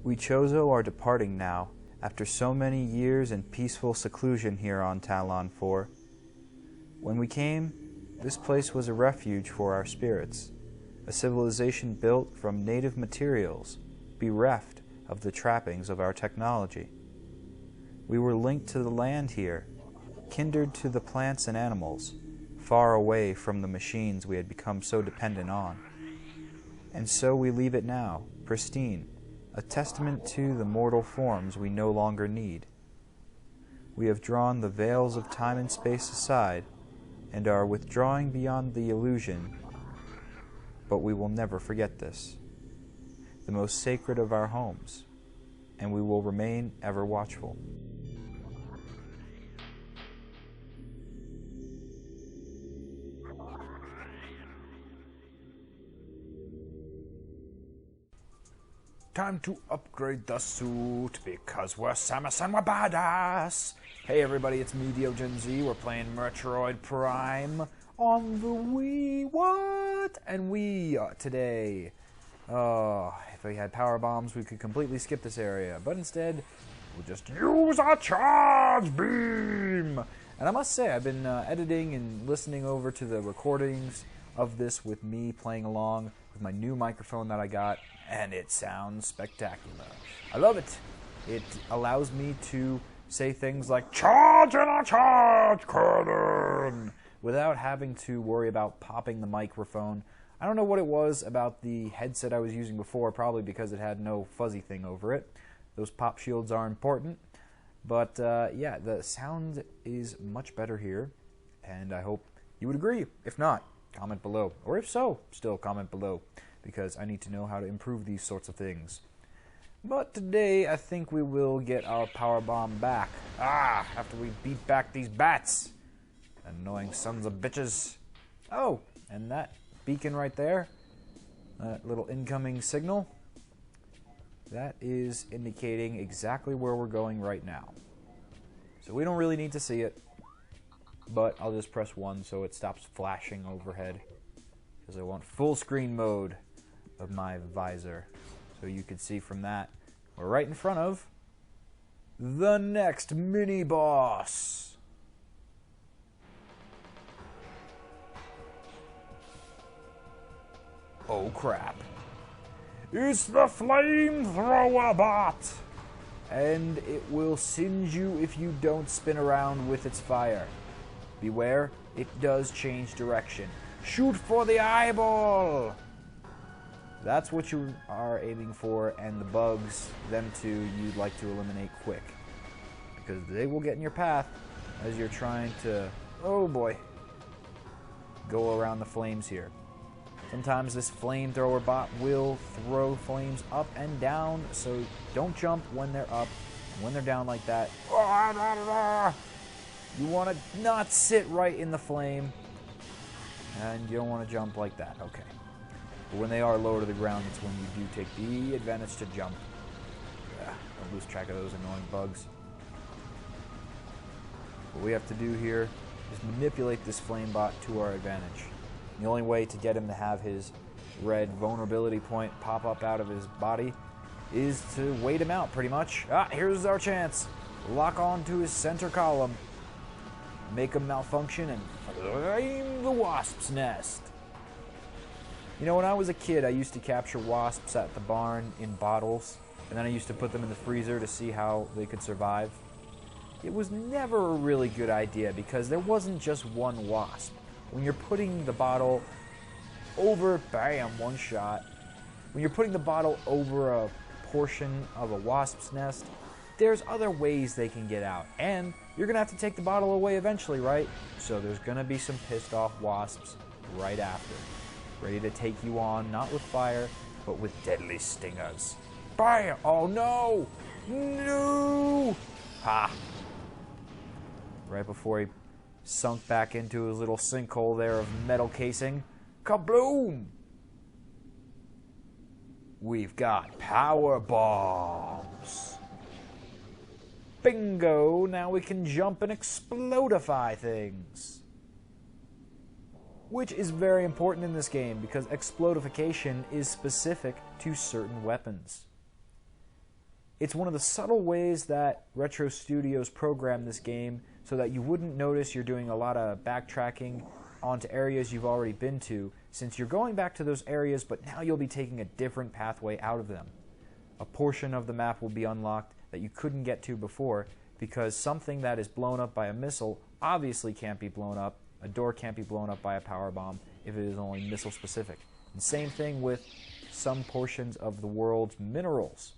We Chozo are departing now, after so many years in peaceful seclusion here on Talon 4. When we came, this place was a refuge for our spirits, a civilization built from native materials, bereft of the trappings of our technology. We were linked to the land here, kindred to the plants and animals, far away from the machines we had become so dependent on. And so we leave it now, pristine, a testament to the mortal forms we no longer need. We have drawn the veils of time and space aside, and are withdrawing beyond the illusion, but we will never forget this, the most sacred of our homes, and we will remain ever watchful. Time to upgrade the suit because we're Samus and we're badass. Hey everybody, it's me, DeoGenZ. We're playing Metroid Prime on the Wii. What? And we today, if we had power bombs, we could completely skip this area. But instead, we'll just use our charge beam. And I must say, I've been editing and listening over to the recordings of this with me playing along with my new microphone that I got, and it sounds spectacular. I love it. It allows me to say things like, charge in a charge cannon, without having to worry about popping the microphone. I don't know what it was about the headset I was using before, probably because it had no fuzzy thing over it. Those pop shields are important. But yeah, the sound is much better here, and I hope you would agree. If not, comment below. Or if so, still comment below, because I need to know how to improve these sorts of things. But today, I think we will get our power bomb back. After we beat back these bats. Annoying sons of bitches. Oh, and that beacon right there, that little incoming signal, that is indicating exactly where we're going right now. So we don't really need to see it, but I'll just press 1 so it stops flashing overhead, because I want full screen mode of my visor. So you can see from that, we're right in front of the next mini-boss. Oh crap. It's the flamethrower bot! And it will singe you if you don't spin around with its fire. Beware, it does change direction. Shoot for the eyeball! That's what you are aiming for, and the bugs, them two, you'd like to eliminate quick. Because they will get in your path as you're trying to, oh boy, go around the flames here. Sometimes this flamethrower bot will throw flames up and down, so don't jump when they're up. When they're down like that, you want to not sit right in the flame, and you don't want to jump like that. Okay. But when they are lower to the ground, it's when you do take the advantage to jump. Don't lose track of those annoying bugs. What we have to do here is manipulate this flame bot to our advantage. The only way to get him to have his red vulnerability point pop up out of his body is to wait him out, pretty much. Here's our chance. Lock on to his center column. Make him malfunction and flame the wasp's nest. You know, when I was a kid, I used to capture wasps at the barn in bottles, and then I used to put them in the freezer to see how they could survive. It was never a really good idea because there wasn't just one wasp. When you're putting the bottle over, bam, one shot. When you're putting the bottle over a portion of a wasp's nest, there's other ways they can get out. And you're going to have to take the bottle away eventually, right? So there's going to be some pissed off wasps right after. Ready to take you on, not with fire, but with deadly stingers. Bam! Oh no! No! Ha! Right before he sunk back into his little sinkhole there of metal casing. Kabloom! We've got power bombs. Bingo! Now we can jump and explodify things. Which is very important in this game because explodification is specific to certain weapons. It's one of the subtle ways that Retro Studios programmed this game so that you wouldn't notice you're doing a lot of backtracking onto areas you've already been to, since you're going back to those areas, but now you'll be taking a different pathway out of them. A portion of the map will be unlocked that you couldn't get to before, because something that is blown up by a missile obviously can't be blown up. A door can't be blown up by a power bomb if it is only missile specific. And same thing with some portions of the world's minerals.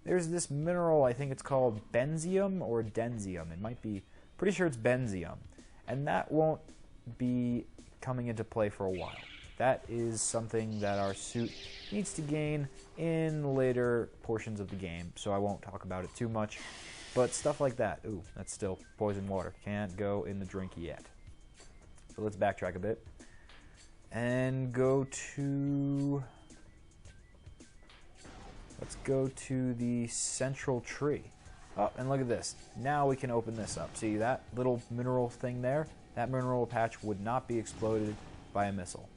There's this mineral, I think it's called benzium or denzium. It might be, pretty sure it's benzium. And that won't be coming into play for a while. That is something that our suit needs to gain in later portions of the game, so I won't talk about it too much. But stuff like that. Ooh, that's still poison water. Can't go in the drink yet. So let's backtrack a bit. And go to... Let's go to the central tree. Oh, and look at this. Now we can open this up. See that little mineral thing there? That mineral patch would not be exploded by a missile.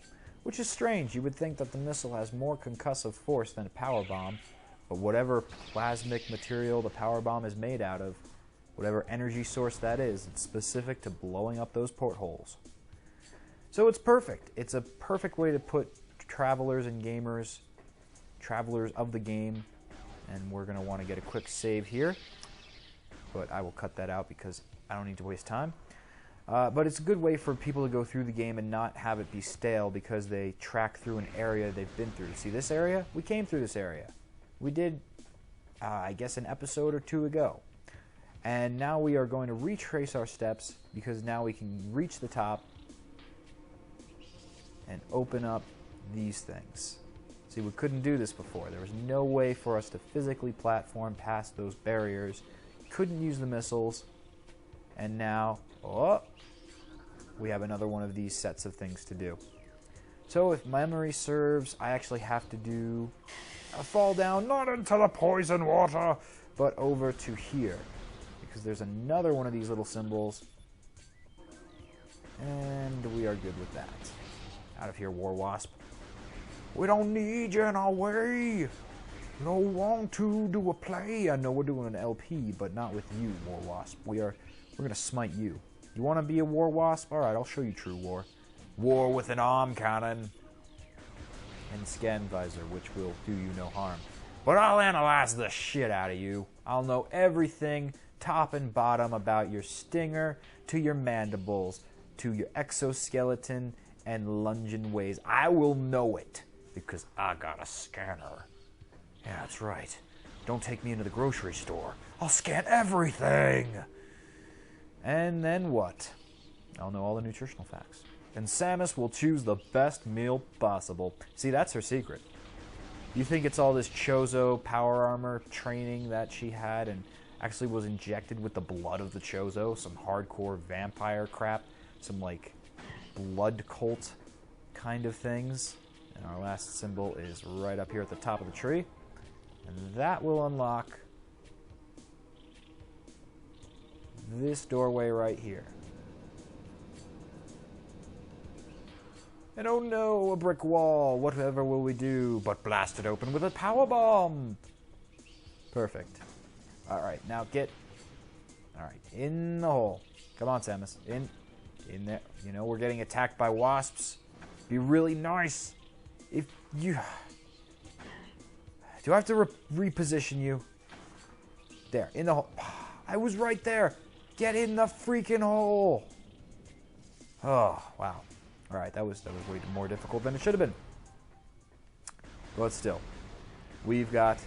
Which is strange. You would think that the missile has more concussive force than a power bomb, but whatever plasmic material the power bomb is made out of, whatever energy source that is, it's specific to blowing up those portholes. So it's perfect. It's a perfect way to put travelers and gamers, travelers of the game, and we're going to want to get a quick save here, but I will cut that out because I don't need to waste time. But it's a good way for people to go through the game and not have it be stale because they track through an area they've been through. See this area? We came through this area. We did, I guess, an episode or two ago. And now we are going to retrace our steps because now we can reach the top and open up these things. See, we couldn't do this before. There was no way for us to physically platform past those barriers. Couldn't use the missiles. And now, oh, we have another one of these sets of things to do. So if memory serves, I actually have to do a fall down, not into the poison water, but over to here. Because there's another one of these little symbols. And we are good with that. Out of here, War Wasp. We don't need you in our way. Don't want to do a play. I know we're doing an LP, but not with you, War Wasp. We're gonna smite you. You want to be a War Wasp? All right, I'll show you true war. War with an arm cannon and scan visor, which will do you no harm. But I'll analyze the shit out of you. I'll know everything, top and bottom, about your stinger, to your mandibles, to your exoskeleton and lunging ways. I will know it because I got a scanner. Yeah, that's right. Don't take me into the grocery store. I'll scan everything. And then what? I'll know all the nutritional facts. And Samus will choose the best meal possible. See, that's her secret. You think it's all this Chozo power armor training that she had and actually was injected with the blood of the Chozo, some hardcore vampire crap, some like blood cult kind of things. And our last symbol is right up here at the top of the tree. And that will unlock this doorway right here. And oh no, a brick wall. Whatever will we do but blast it open with a power bomb? Perfect. Alright, now get... Alright, in the hole. Come on, Samus. In there. You know, we're getting attacked by wasps. Be really nice if you... Do I have to reposition you? There, in the hole. I was right there. Get in the freaking hole. Oh, wow. Alright, that was way more difficult than it should have been. But still, we've got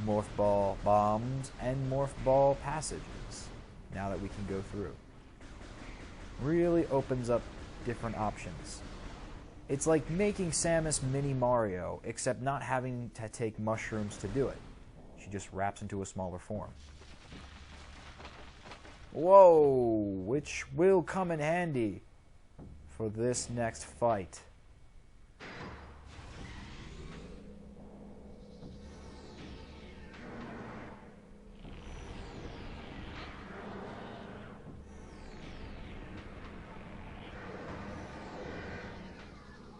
morph ball bombs and morph ball passages now that we can go through. Really opens up different options. It's like making Samus Mini Mario, except not having to take mushrooms to do it. She just wraps into a smaller form. Whoa, which will come in handy for this next fight.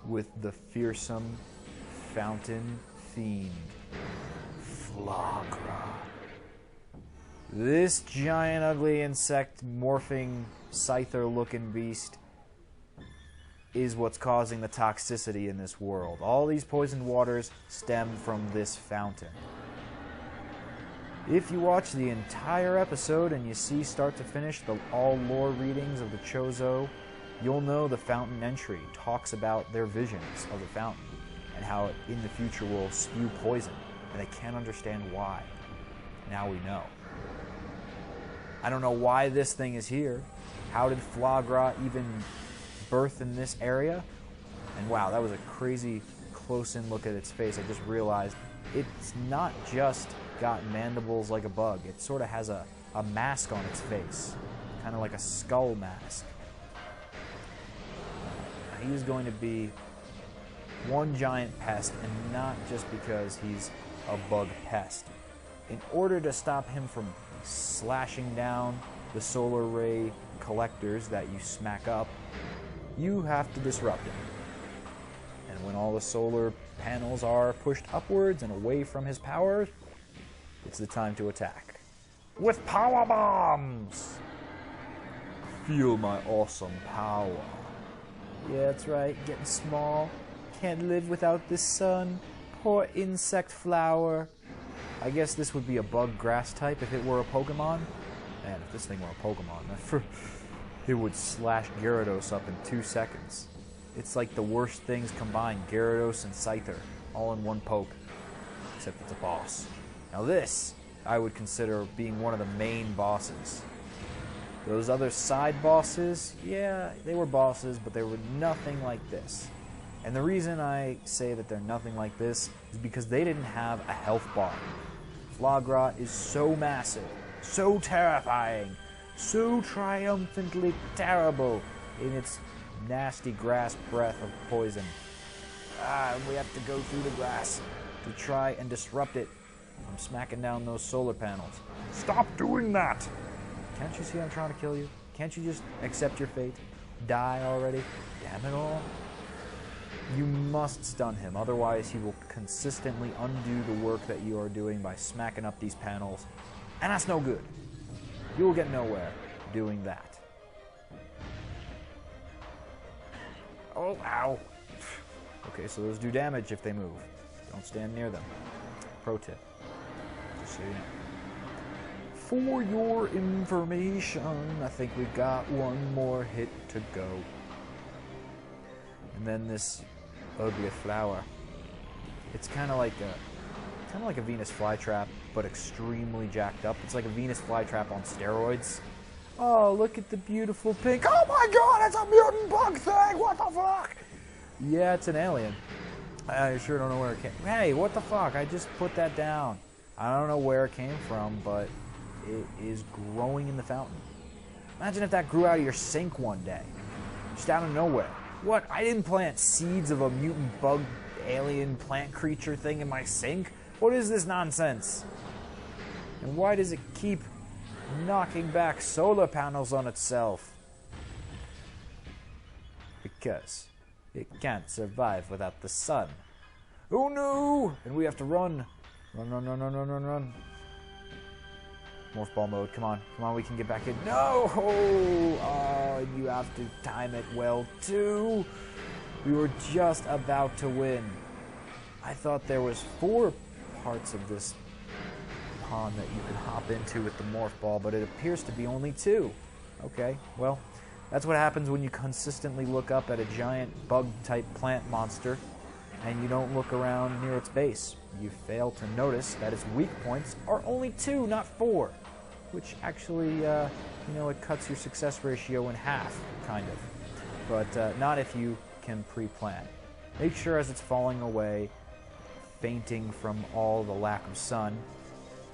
With the fearsome fountain fiend, Flaahgra. This giant ugly insect morphing scyther looking beast is what's causing the toxicity in this world. All these poisoned waters stem from this fountain. If you watch the entire episode and you see start to finish all lore readings of the Chozo, you'll know the fountain entry talks about their visions of the fountain and how it in the future will spew poison, and they can't understand why. Now we know. I don't know why this thing is here. How did Flaahgra even birth in this area? And wow, that was a crazy close-in look at its face. I just realized it's not just got mandibles like a bug. It sort of has a mask on its face, kind of like a skull mask. He is going to be one giant pest, and not just because he's a bug pest. In order to stop him from slashing down the solar ray collectors that you smack up, you have to disrupt him. And when all the solar panels are pushed upwards and away from his power, it's the time to attack. With power bombs! Feel my awesome power. Yeah, that's right, getting small. Can't live without the sun. Poor insect flower. I guess this would be a bug grass type if it were a Pokemon. Man, if this thing were a Pokemon, it would slash Gyarados up in 2 seconds. It's like the worst things combined, Gyarados and Scyther, all in one poke. Except it's a boss. Now this, I would consider being one of the main bosses. Those other side bosses, yeah, they were bosses, but they were nothing like this. And the reason I say that they're nothing like this is because they didn't have a health bar. Flaahgra is so massive, so terrifying, so triumphantly terrible in its nasty grass breath of poison. We have to go through the grass to try and disrupt it from smacking down those solar panels. Stop doing that! Can't you see I'm trying to kill you? Can't you just accept your fate? Die already? Damn it all. You must stun him, otherwise he will consistently undo the work that you are doing by smacking up these panels, and that's no good. You will get nowhere doing that. Oh, ow. Okay, so those do damage if they move. Don't stand near them. Pro tip. Just so you know. For your information, I think we've got one more hit to go. And then this ugly flower. It's kind of like a Venus flytrap, but extremely jacked up. It's like a Venus flytrap on steroids. Oh, look at the beautiful pink. Oh my god, it's a mutant bug thing! What the fuck? Yeah, it's an alien. I sure don't know where it came. Hey, what the fuck? I just put that down. I don't know where it came from, but it is growing in the fountain. Imagine if that grew out of your sink one day. Just out of nowhere. What? I didn't plant seeds of a mutant bug alien plant creature thing in my sink? What is this nonsense? And why does it keep knocking back solar panels on itself? Because it can't survive without the sun. Oh no! And we have to run. Run, run, run, run, run, run, run. Morph ball mode, come on, we can get back in. No! Oh, you have to time it well, too. We were just about to win. I thought there was 4 parts of this pond that you could hop into with the morph ball, but it appears to be only 2. Okay, well, that's what happens when you consistently look up at a giant bug-type plant monster and you don't look around near its base. You fail to notice that its weak points are only 2, not 4. Which actually, it cuts your success ratio in half, kind of. But not if you can pre-plan. Make sure as it's falling away, fainting from all the lack of sun,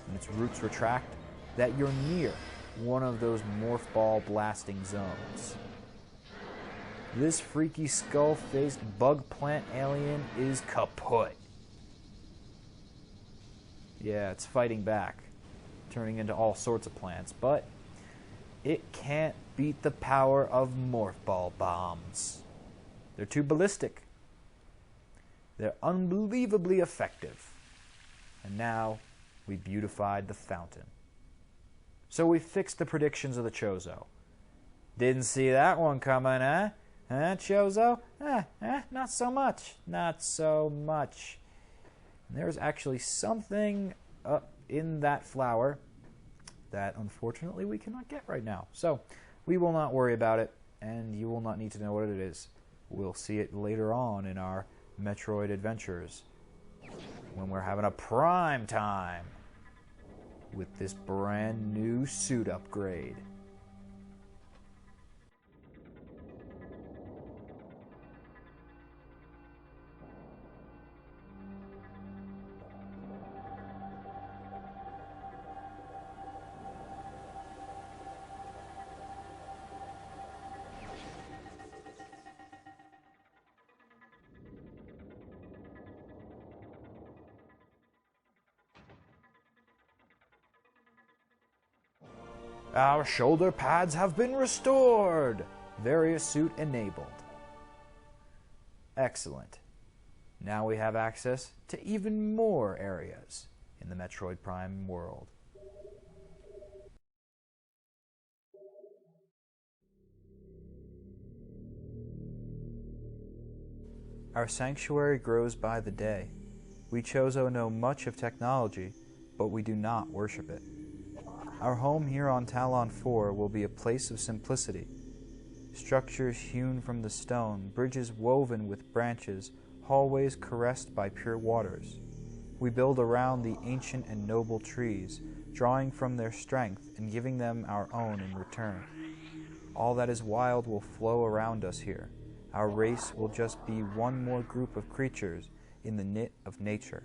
and its roots retract, that you're near one of those morph ball blasting zones. This freaky skull-faced bug plant alien is kaput. Yeah, it's fighting back, turning into all sorts of plants, but it can't beat the power of morph ball bombs. They're too ballistic. They're unbelievably effective. And now we beautified the fountain. So we fixed the predictions of the Chozo. Didn't see that one coming, eh? Huh, Chozo? Not so much. Not so much. And there's actually something in that flower that unfortunately we cannot get right now. So we will not worry about it, and you will not need to know what it is. We'll see it later on in our Metroid adventures when we're having a prime time with this brand new suit upgrade. Our shoulder pads have been restored. Various suit enabled. Excellent. Now we have access to even more areas in the Metroid Prime world. Our sanctuary grows by the day. We Chozo know much of technology, but we do not worship it. Our home here on Talon 4 will be a place of simplicity. Structures hewn from the stone, bridges woven with branches, hallways caressed by pure waters. We build around the ancient and noble trees, drawing from their strength and giving them our own in return. All that is wild will flow around us here. Our race will just be one more group of creatures in the knit of nature.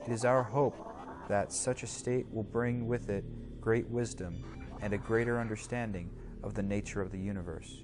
It is our hope that such a state will bring with it great wisdom and a greater understanding of the nature of the universe.